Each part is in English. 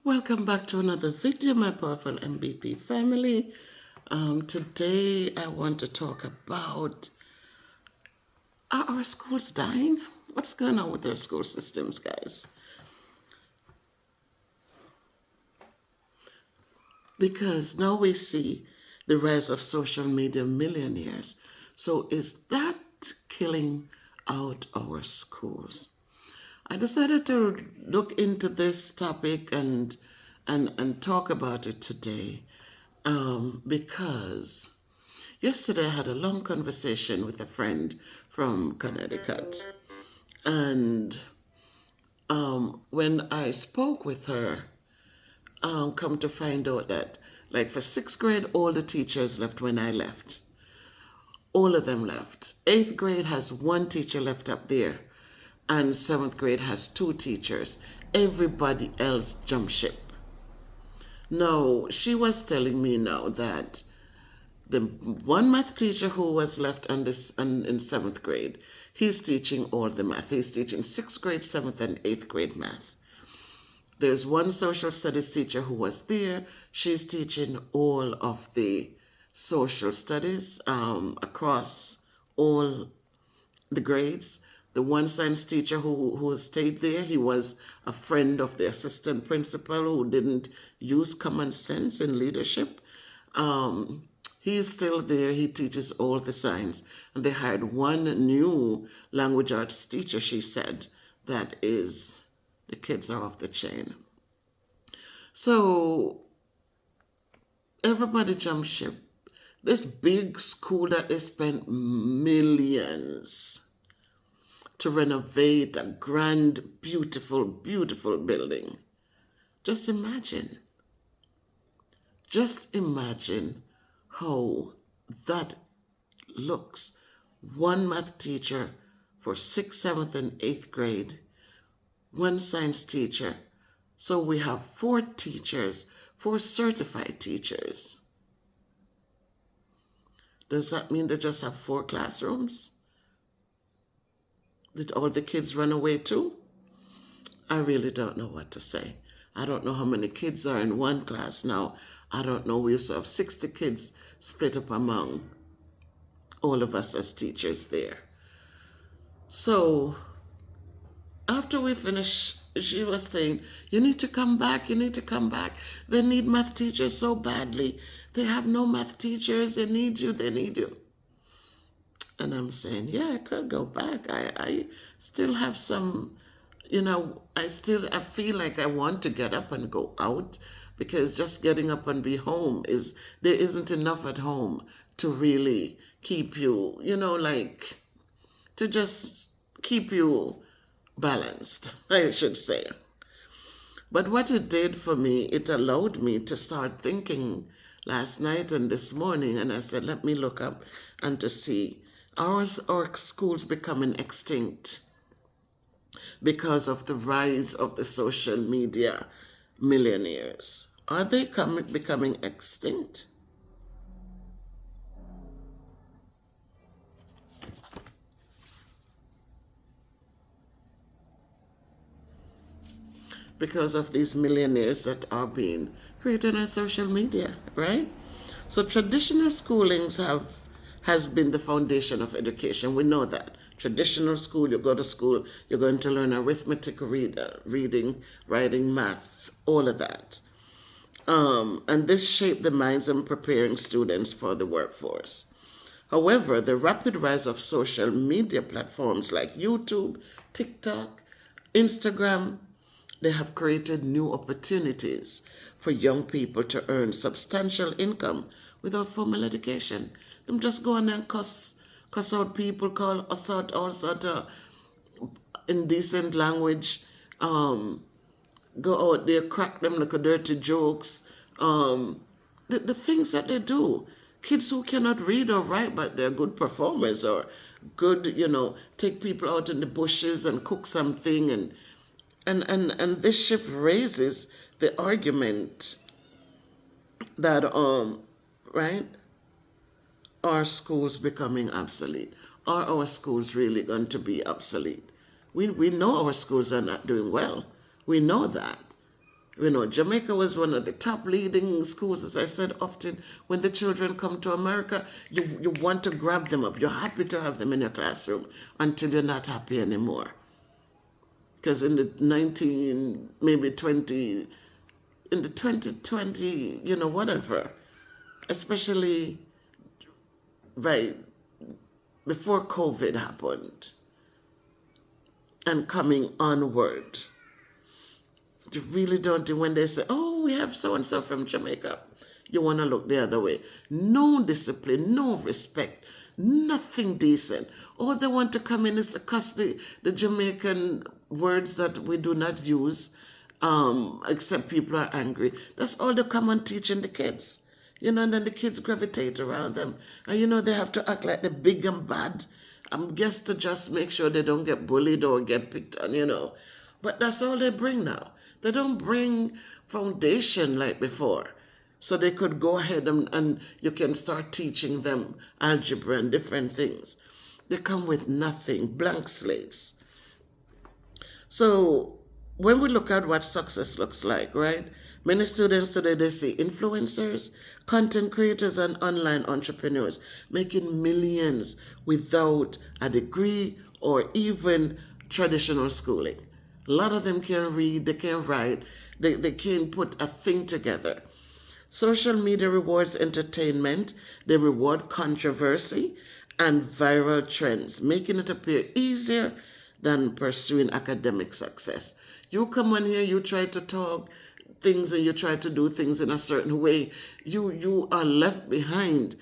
Welcome back to another video, my powerful MBP family. Today I want to talk about, are our schools dying? What's going on with our school systems, guys? Because now we see the rise of social media millionaires. So is that killing out our schools? I decided to look into this topic and talk about it today because yesterday I had a long conversation with a friend from Connecticut. And when I spoke with her, come to find out that, like, for 6th grade, all the teachers left when I left. All of them left. 8th grade has one teacher left up there, and 7th grade has 2 teachers. Everybody else jumped ship. Now, she was telling me now that the one math teacher who was left in 7th grade, he's teaching all the math. He's teaching 6th grade, 7th, and 8th grade math. There's one social studies teacher who was there. She's teaching all of the social studies across all the grades. The one science teacher who stayed there, he was a friend of the assistant principal who didn't use common sense in leadership. He's still there. He teaches all the science. And they hired one new language arts teacher, she said, that is, the kids are off the chain. So everybody jumped ship. This big school that they spent millions to renovate a grand, beautiful, beautiful building. Just imagine how that looks. One math teacher for 6th, 7th, and 8th grade, one science teacher. So we have 4 teachers, 4 certified teachers. Does that mean they just have 4 classrooms? Did all the kids run away too? I really don't know what to say. I don't know how many kids are in one class now. I don't know. We used to have 60 kids split up among all of us as teachers there. So after we finished, she was saying, you need to come back, you need to come back. They need math teachers so badly. They have no math teachers. They need you, they need you. And I'm saying, yeah, I could go back. I still have some, I feel like I want to get up and go out, because just getting up and be home there isn't enough at home to really keep you, to just keep you balanced, I should say. But what it did for me, it allowed me to start thinking last night and this morning, and I said, let me look up and to see, our schools becoming extinct because of the rise of the social media millionaires. Are they becoming extinct? Because of these millionaires that are being created on social media, right? So traditional schoolings has been the foundation of education. We know that. Traditional school, you go to school, you're going to learn arithmetic, reading, writing, math, all of that. And this shaped the minds and preparing students for the workforce. However, the rapid rise of social media platforms like YouTube, TikTok, Instagram, they have created new opportunities for young people to earn substantial income without formal education. Them just go on and cuss out people, call us out all sort of indecent language, go out there, crack them like a dirty jokes, the things that they do. Kids who cannot read or write, but they're good performers or good, take people out in the bushes and cook something. And this shift raises the argument that, right, are schools becoming obsolete? Are our schools really going to be obsolete? We know our schools are not doing well. We know that. Jamaica was one of the top leading schools, as I said often. When the children come to America, you want to grab them up. You're happy to have them in your classroom until you're not happy anymore. Because in the 2020, whatever, especially right before COVID happened and coming onward, you really don't do when they say, oh, we have so-and-so from Jamaica. You want to look the other way. No discipline, no respect, nothing decent. All they want to come in is to cuss the Jamaican words that we do not use, except people are angry. That's all they come and teaching the kids. And then the kids gravitate around them. And they have to act like they're big and bad. Guess to just make sure they don't get bullied or get picked on, But that's all they bring now. They don't bring foundation like before. So they could go ahead and you can start teaching them algebra and different things. They come with nothing, blank slates. So when we look at what success looks like, right? Many students today, they see influencers, content creators, and online entrepreneurs making millions without a degree or even traditional schooling. A lot of them can't read, they can't write, they can't put a thing together. Social media rewards entertainment, they reward controversy and viral trends, making it appear easier than pursuing academic success. You come on here, you try to talk things and you try to do things in a certain way, you are left behind.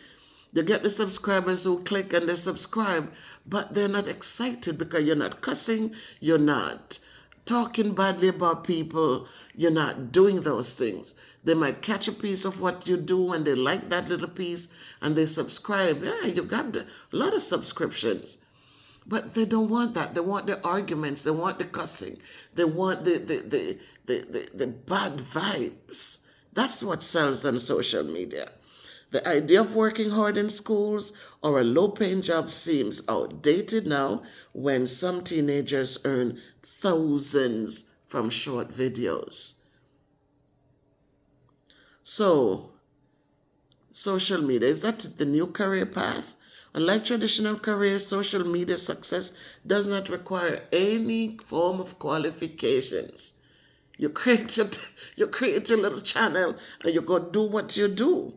You get the subscribers who click and they subscribe, but they're not excited because you're not cussing, you're not talking badly about people, you're not doing those things. They might catch a piece of what you do and they like that little piece and they subscribe. Yeah, you got a lot of subscriptions. But they don't want that. They want the arguments. They want the cussing. They want the bad vibes. That's what sells on social media. The idea of working hard in schools or a low-paying job seems outdated now when some teenagers earn thousands from short videos. So, social media, is that the new career path? Unlike traditional careers, social media success does not require any form of qualifications. You create your little channel and you go do what you do.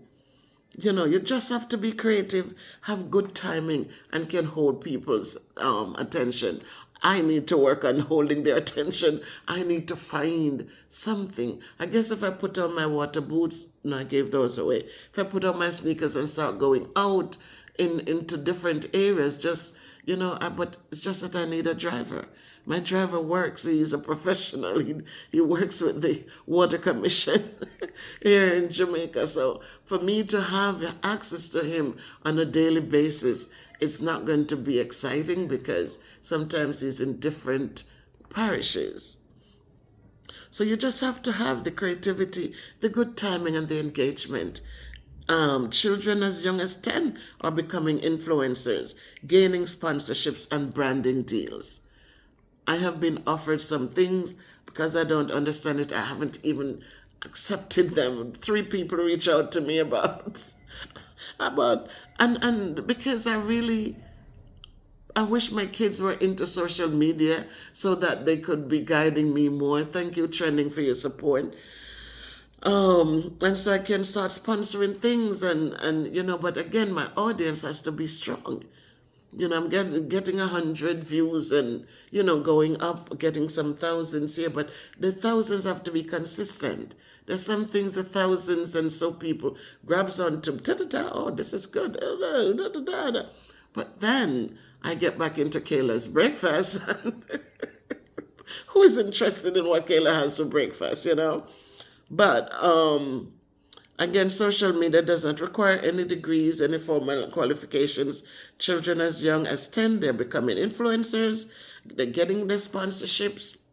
You just have to be creative, have good timing, and can hold people's attention. I need to work on holding their attention. I need to find something. I guess if I put on my water boots, no, I gave those away. If I put on my sneakers and start going out into different areas, but it's just that I need a driver. My driver works, he's a professional. He works with the Water Commission here in Jamaica. So for me to have access to him on a daily basis, it's not going to be exciting because sometimes he's in different parishes. So you just have to have the creativity, the good timing, and the engagement. Children as young as 10 are becoming influencers, gaining sponsorships and branding deals. I have been offered some things because I don't understand it. I haven't even accepted them. 3 people reach out to me about and because I I wish my kids were into social media so that they could be guiding me more. Thank you, Trending, for your support. And so I can start sponsoring things and but again, my audience has to be strong. I'm getting 100 views and going up, getting some thousands here, but the thousands have to be consistent. There's some things the thousands, and so people grabs onto oh, this is good, but then I get back into Kayla's breakfast. Who is interested in what Kayla has for breakfast, But again, social media does not require any degrees, any formal qualifications. Children as young as 10, they're becoming influencers. They're getting their sponsorships,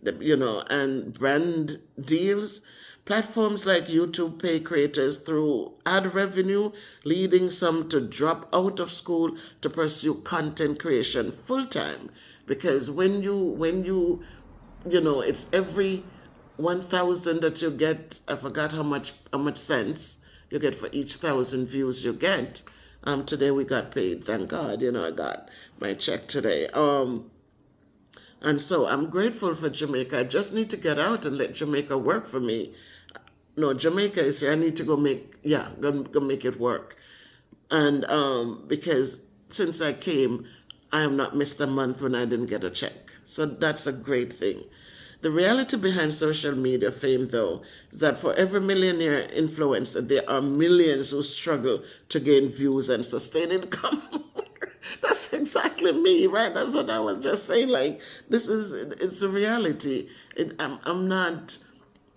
and brand deals. Platforms like YouTube pay creators through ad revenue, leading some to drop out of school to pursue content creation full time. Because when you it's every 1,000 that you get. I forgot how much cents you get for each 1,000 views you get. Today we got paid, thank God. I got my check today. And so I'm grateful for Jamaica. I just need to get out and let Jamaica work for me. No, Jamaica is here. I need to go make it work. And because since I came, I have not missed a month when I didn't get a check. So that's a great thing. The reality behind social media fame, though, is that for every millionaire influencer, there are millions who struggle to gain views and sustain income. That's exactly me, right? That's what I was just saying. Like, it's a reality. I'm not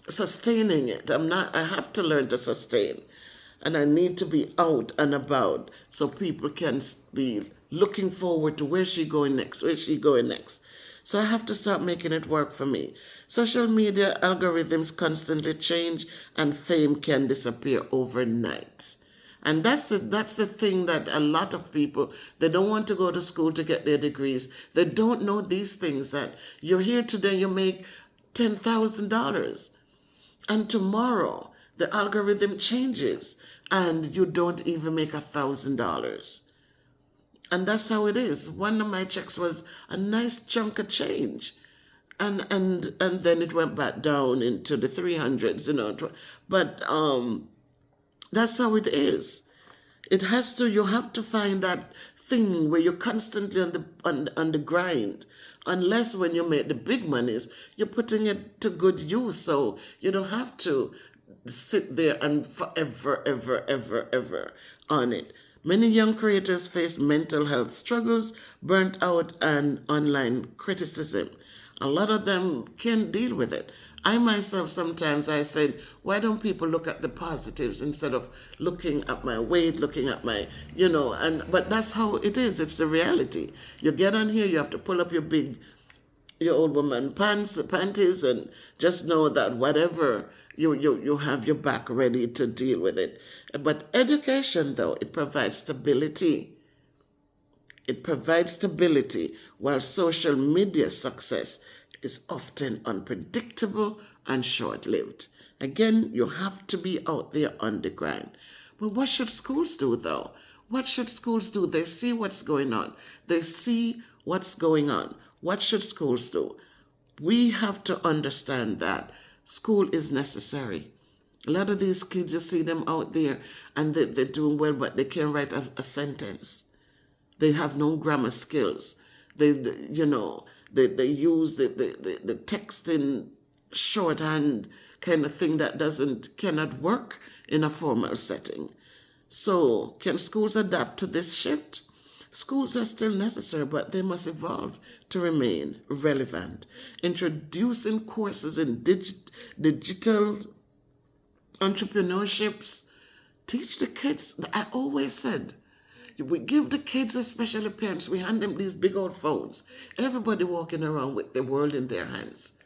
sustaining it. I have to learn to sustain. And I need to be out and about so people can be looking forward to where's she going next. So I have to start making it work for me. Social media algorithms constantly change and fame can disappear overnight. And that's the thing that a lot of people, they don't want to go to school to get their degrees. They don't know these things, that you're here today, you make $10,000. And tomorrow the algorithm changes and you don't even make $1,000. And that's how it is. One of my checks was a nice chunk of change. And then it went back down into the 300s, But that's how it is. You have to find that thing where you're constantly on the grind. Unless when you make the big monies, you're putting it to good use. So you don't have to sit there and forever, ever on it. Many young creators face mental health struggles, burnt out, and online criticism. A lot of them can't deal with it. I myself, sometimes I said, why don't people look at the positives instead of looking at my weight, looking at my, but that's how it is. It's the reality. You get on here, you have to pull up your old woman panties, and just know that whatever, you have your back ready to deal with it. But education, though, it provides stability. It provides stability, while social media success is often unpredictable and short-lived. Again, you have to be out there on the grind. But what should schools do, though? What should schools do? They see what's going on. What should schools do? We have to understand that school is necessary. A lot of these kids, you see them out there and they're doing well, but they can't write a sentence. They have no grammar skills. They use the text in shorthand kind of thing that cannot work in a formal setting. So can schools adapt to this shift? Schools are still necessary, but they must evolve to remain relevant. Introducing courses in digital entrepreneurships. Teach the kids. I always said, we give the kids, especially parents, we hand them these big old phones. Everybody walking around with the world in their hands,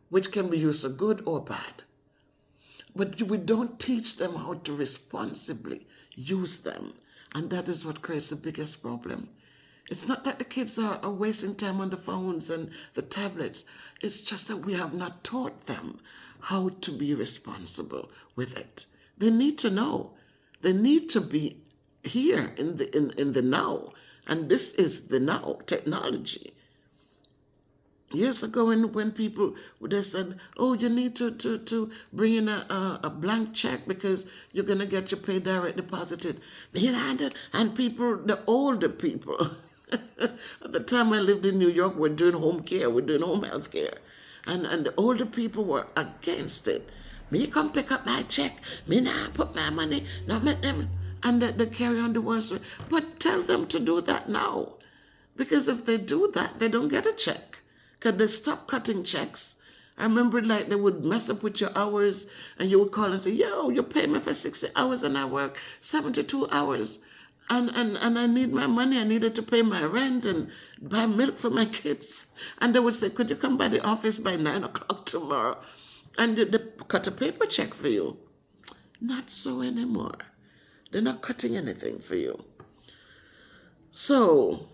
which can be used for good or bad. But we don't teach them how to responsibly use them. And that is what creates the biggest problem. It's not that the kids are wasting time on the phones and the tablets. It's just that we have not taught them how to be responsible with it. They need to know. They need to be here in the now. And this is the now technology. Years ago, when people they said, "Oh, you need to bring in a blank check because you're gonna get your pay direct deposited," and people, the older people, at the time I lived in New York, we're doing home care, we're doing home health care, and the older people were against it. Me come pick up my check, me nah put my money, no make them, and they carry on the worst way. But tell them to do that now, because if they do that, they don't get a check. Because they stop cutting checks. I remember like they would mess up with your hours and you would call and say, "Yo, you pay me for 60 hours and I work 72 hours. And I need my money. I needed to pay my rent and buy milk for my kids." And they would say, "Could you come by the office by 9 o'clock tomorrow?" And they cut a paper check for you. Not so anymore. They're not cutting anything for you. So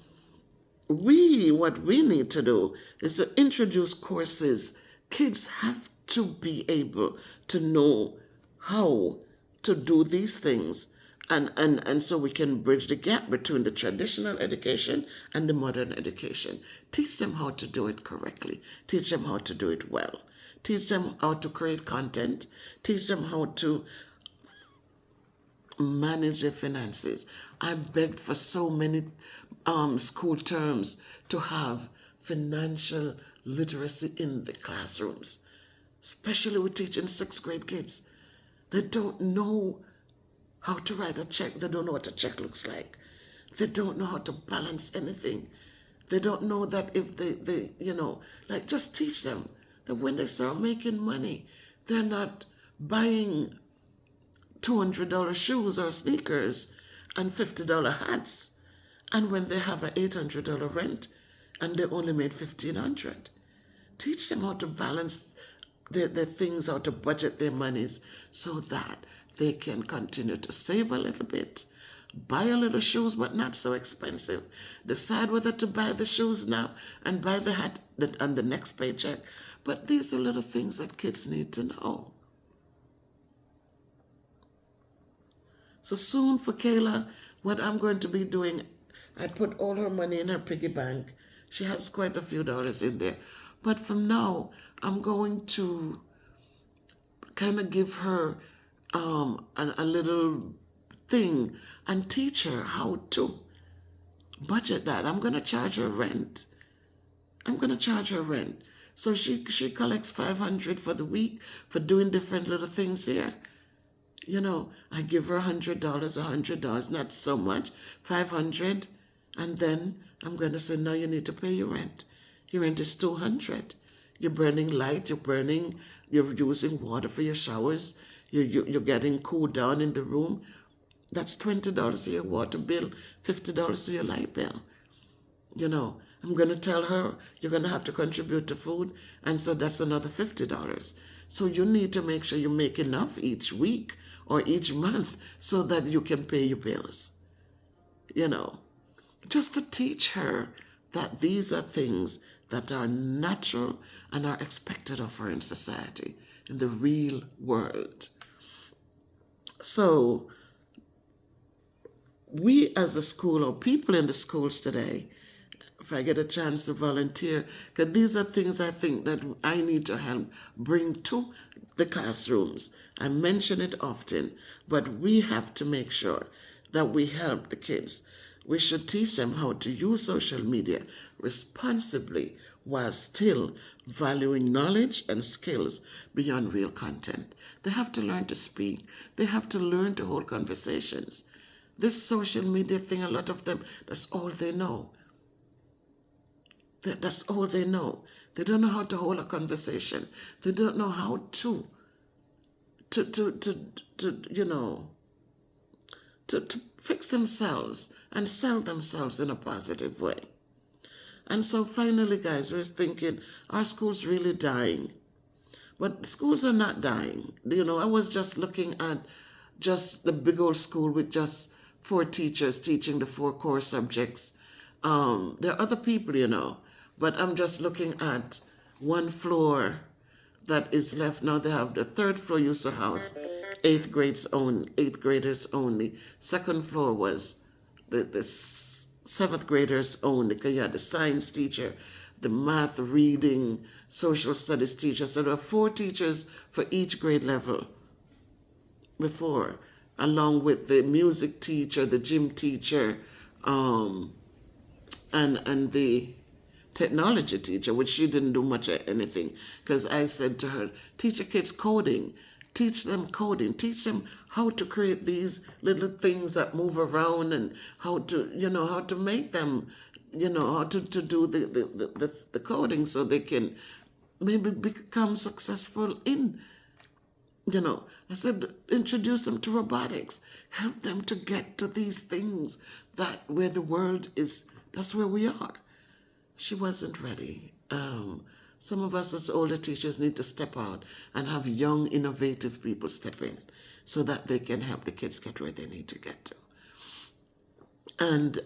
what we need to do is to introduce courses. Kids have to be able to know how to do these things, and so we can bridge the gap between the traditional education and the modern education. Teach them how to do it correctly. Teach them how to do it well. Teach them how to create content. Teach them how to manage their finances. I begged for so many school terms to have financial literacy in the classrooms, especially with teaching 6th grade kids. They don't know how to write a check. They don't know what a check looks like. They don't know how to balance anything. They don't know that if they like, just teach them that when they start making money, they're not buying $200 shoes or sneakers and $50 hats. And when they have an $800 rent and they only made $1,500, teach them how to balance their things, how to budget their monies so that they can continue to save a little bit, buy a little shoes, but not so expensive. Decide whether to buy the shoes now and buy the hat on the next paycheck. But these are little things that kids need to know. So soon for Kayla, what I'm going to be doing, I put all her money in her piggy bank. She has quite a few dollars in there. But from now, I'm going to kind of give her a little thing and teach her how to budget that. I'm going to charge her rent. So she collects $500 for the week for doing different little things here. I give her $100, not so much, $500, and then I'm going to say, "No, you need to pay your rent. Your rent is $200. You're burning light, you're using water for your showers, you're getting cooled down in the room. That's $20 of your water bill, $50 of your light bill." I'm going to tell her you're going to have to contribute to food, and so that's another $50. So you need to make sure you make enough each week or each month so that you can pay your bills. Just to teach her that these are things that are natural and are expected of her in society, in the real world. So we as a school, or people in the schools today, if I get a chance to volunteer, because these are things I think that I need to help bring to the classrooms. I mention it often, but we have to make sure that we help the kids. We should teach them how to use social media responsibly while still valuing knowledge and skills beyond real content. They have to learn to speak. They have to learn to hold conversations. This social media thing, a lot of them, that's all they know. That's all they know. They don't know how to hold a conversation. They don't know how to fix themselves and sell themselves in a positive way. And so finally, guys, we're thinking, are schools really dying? But schools are not dying. I was just looking at just the big old school with just 4 teachers teaching the 4 core subjects. There are other people, but I'm just looking at one floor that is left now. They have the 3rd floor used to house 8th graders only. 2nd floor was the seventh graders only, because you had the science teacher, the math, reading, social studies teacher. So there were 4 teachers for each grade level before, along with the music teacher, the gym teacher, and the technology teacher, which she didn't do much of anything, because I said to her, teach your kids coding, teach them coding, teach them how to create these little things that move around, and how to, how to make them, how to do the coding, so they can maybe become successful in, I said, introduce them to robotics, help them to get to these things that where the world is, that's where we are. She wasn't ready. Some of us as older teachers need to step out and have young, innovative people step in so that they can help the kids get where they need to get to. And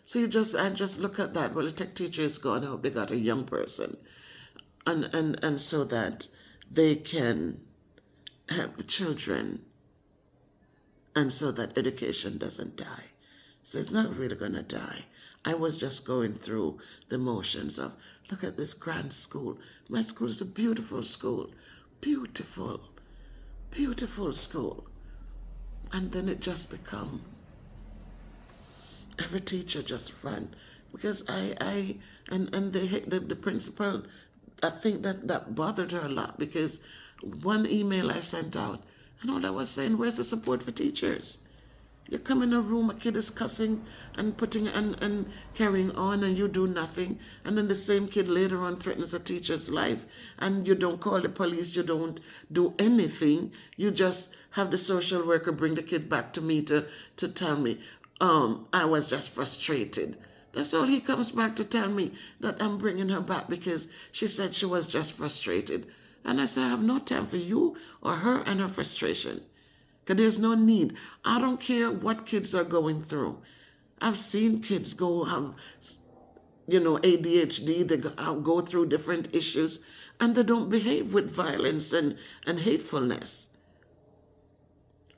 so I just look at that. Well, the tech teacher is gone. I hope they got a young person. And so that they can help the children, and so that education doesn't die. So it's not really going to die. I was just going through the motions of, look at this grand school. My school is a beautiful school. Beautiful, beautiful school. And then it just become, every teacher just ran. Because the principal, I think that bothered her a lot, because one email I sent out, and all I was saying, where's the support for teachers? You come in a room, a kid is cussing and putting and carrying on, and you do nothing. And then the same kid later on threatens a teacher's life, and you don't call the police, you don't do anything. You just have the social worker bring the kid back to me to tell me, I was just frustrated. That's all he comes back to tell me, that I'm bringing her back because she said she was just frustrated. And I said, I have no time for you or her and her frustration. Because there's no need. I don't care what kids are going through. I've seen kids have, ADHD, they go through different issues, and they don't behave with violence and hatefulness.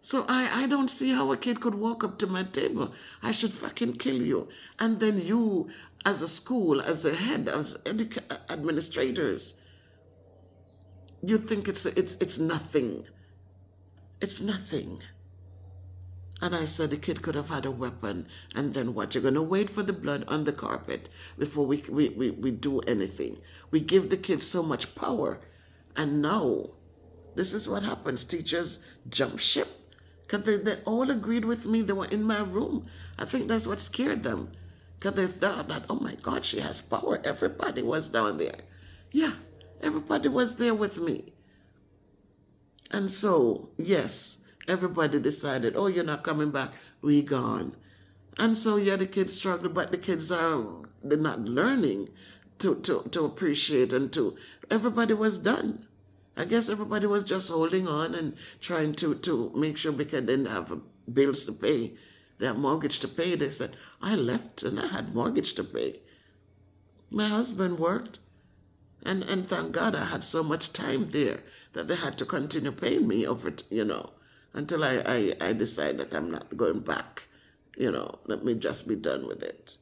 So I don't see how a kid could walk up to my table. I should fucking kill you. And then you, as a school, as a head, as administrators, you think it's nothing. It's nothing. And I said the kid could have had a weapon, and then what? You're going to wait for the blood on the carpet before we do anything. We give the kids so much power, and now this is what happens. Teachers jump ship. Because they all agreed with me. They were in my room. I think that's what scared them. Because they thought that, oh my God, she has power. Everybody was down there. Yeah, everybody was there with me. And so, yes, everybody decided, oh, you're not coming back. We gone. And so, yeah, the kids struggle, but the kids they're not learning to appreciate and to, everybody was done. I guess everybody was just holding on and trying to make sure, because they didn't have bills to pay. They had mortgage to pay. They said, I left and I had mortgage to pay. My husband worked, and thank God I had so much time there that they had to continue paying me over, until I decided that I'm not going back. Let me just be done with it.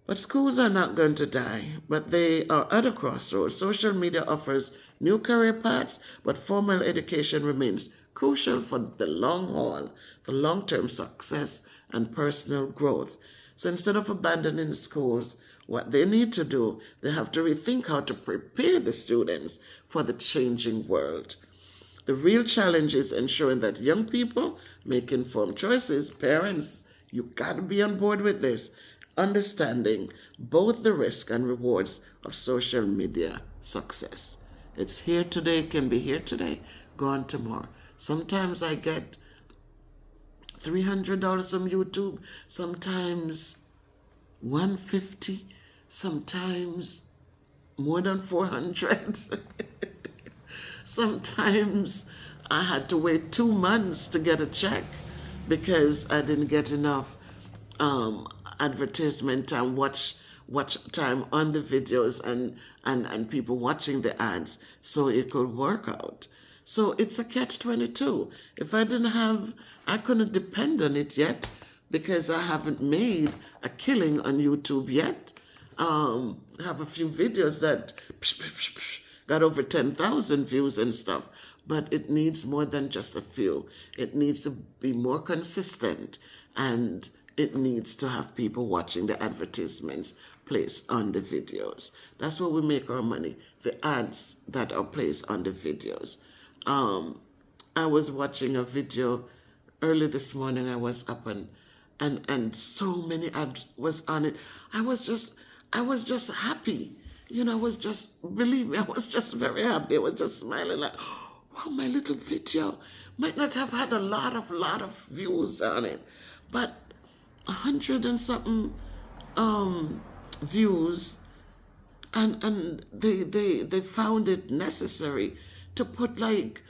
But schools are not going to die, but they are at a crossroads. Social media offers new career paths, but formal education remains crucial for the long haul, for long-term success and personal growth. So instead of abandoning schools, what they need to do, they have to rethink how to prepare the students for the changing world. The real challenge is ensuring that young people make informed choices. Parents, you got to be on board with this, understanding both the risk and rewards of social media success. It's here today, can be here today, gone tomorrow. Sometimes I get $300 from YouTube, sometimes $150, sometimes more than $400. Sometimes I had to wait 2 months to get a check because I didn't get enough advertisement and watch time on the videos and people watching the ads, so it could work out. So it's a catch-22. If I couldn't depend on it yet, because I haven't made a killing on YouTube yet. I have a few videos that got over 10,000 views and stuff, but it needs more than just a few. It needs to be more consistent, and it needs to have people watching the advertisements placed on the videos. That's where we make our money, the ads that are placed on the videos. I was watching a video early this morning. I was up and so many ads was on it. I was just happy. I was just, believe me, I was just very happy. I was just smiling like, wow, my little video might not have had a lot of views on it, but 100 and something views, and they found it necessary to put, like,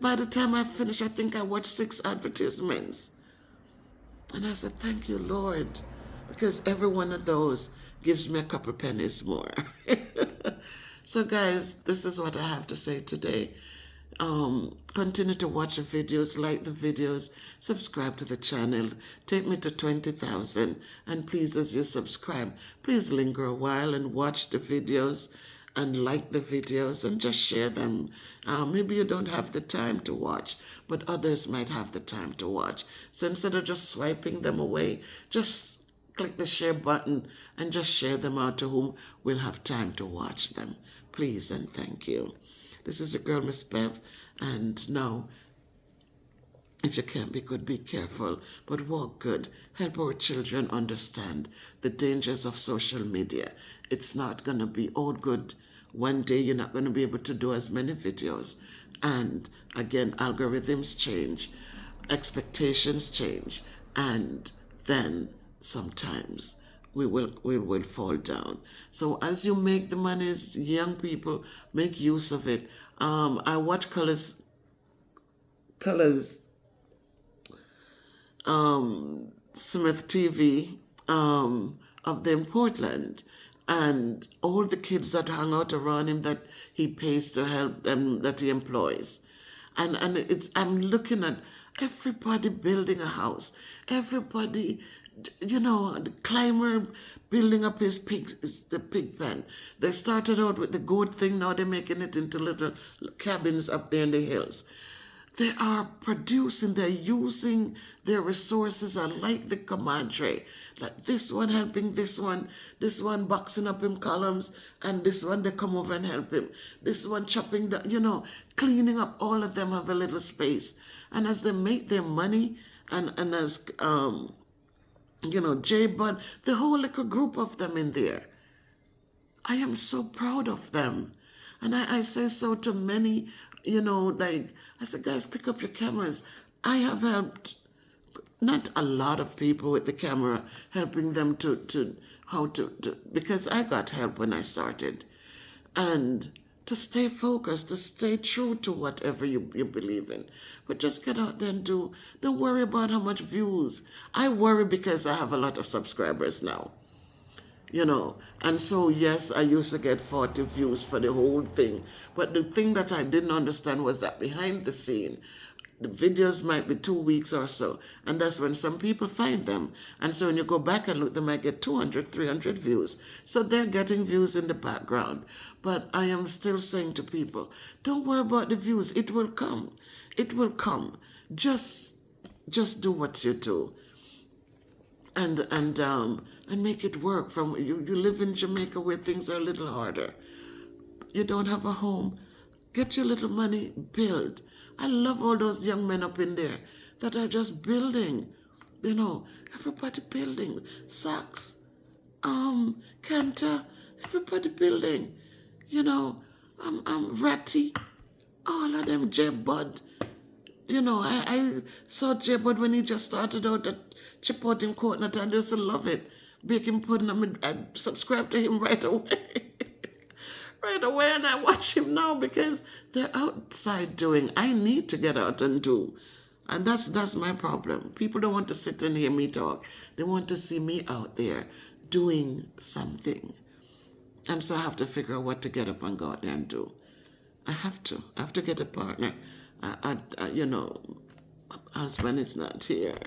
by the time I finished, I think I watched 6 advertisements. And I said, thank you, Lord, because every one of those gives me a couple pennies more. So, guys, this is what I have to say today. Continue to watch the videos, like the videos, subscribe to the channel. Take me to 20,000. And please, as you subscribe, please linger a while and watch the videos and like the videos and just share them. Maybe you don't have the time to watch, but others might have the time to watch. So instead of just swiping them away, just click the share button and just share them out to whom will have time to watch them. Please and thank you. This is your girl, Miss Bev, and now, if you can't be good, be careful, but walk good. Help our children understand the dangers of social media. It's not going to be all good. One day you're not going to be able to do as many videos. And again, algorithms change, expectations change, and then sometimes we will fall down. So as you make the monies, young people, make use of it. I watch Colors Smith TV up there in Portland, and all the kids that hang out around him that he pays to help them, that he employs. And I'm looking at everybody building a house, everybody, the climber building up the pig pen. They started out with the goat thing, now they're making it into little cabins up there in the hills. They are producing, they're using their resources. I like the compadre. Like this one helping this one boxing up him columns, and this one they come over and help him. This one chopping the, cleaning up. All of them have a little space. And as they make their money, and as, J Bud, the whole little group of them in there, I am so proud of them. And I say so to many, I said, guys, pick up your cameras. I have helped not a lot of people with the camera, helping them to because I got help when I started. And to stay focused, to stay true to whatever you believe in. But just get out there and do. Don't worry about how much views. I worry because I have a lot of subscribers now. And so, yes, I used to get 40 views for the whole thing. But the thing that I didn't understand was that behind the scene, the videos might be 2 weeks or so. And that's when some people find them. And so when you go back and look, they might get 200, 300 views. So they're getting views in the background. But I am still saying to people, don't worry about the views. It will come. It will come. Just do what you do. And make it work. You live in Jamaica where things are a little harder. You don't have a home. Get your little money, build. I love all those young men up in there that are just building. Everybody building. Sachs, Cantor, everybody building. Ratty, all of them, J Bud. I saw J Bud when he just started out at Chipotle Coconut, and I used to love it. Baking pudding, I subscribe to him right away. Right away, and I watch him now because they're outside doing. I need to get out and do. And that's my problem. People don't want to sit and hear me talk. They want to see me out there doing something. And so I have to figure out what to get up and go out there and do. I have to get a partner. My husband is not here.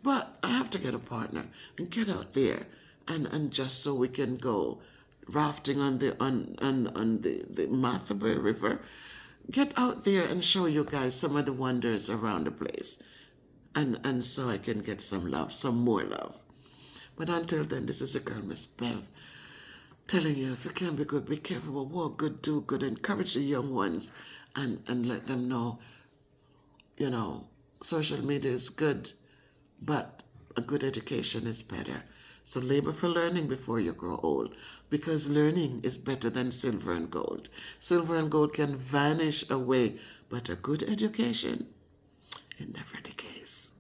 But I have to get a partner and get out there and just so we can go rafting on the Marthabury River. Get out there and show you guys some of the wonders around the place. And so I can get some love, some more love. But until then, this is your girl, Miss Bev, telling you if you can be good, be careful, walk good, do good, encourage the young ones and let them know, social media is good, but a good education is better. So labor for learning before you grow old, because learning is better than silver and gold. Silver and gold can vanish away, but a good education, it never decays.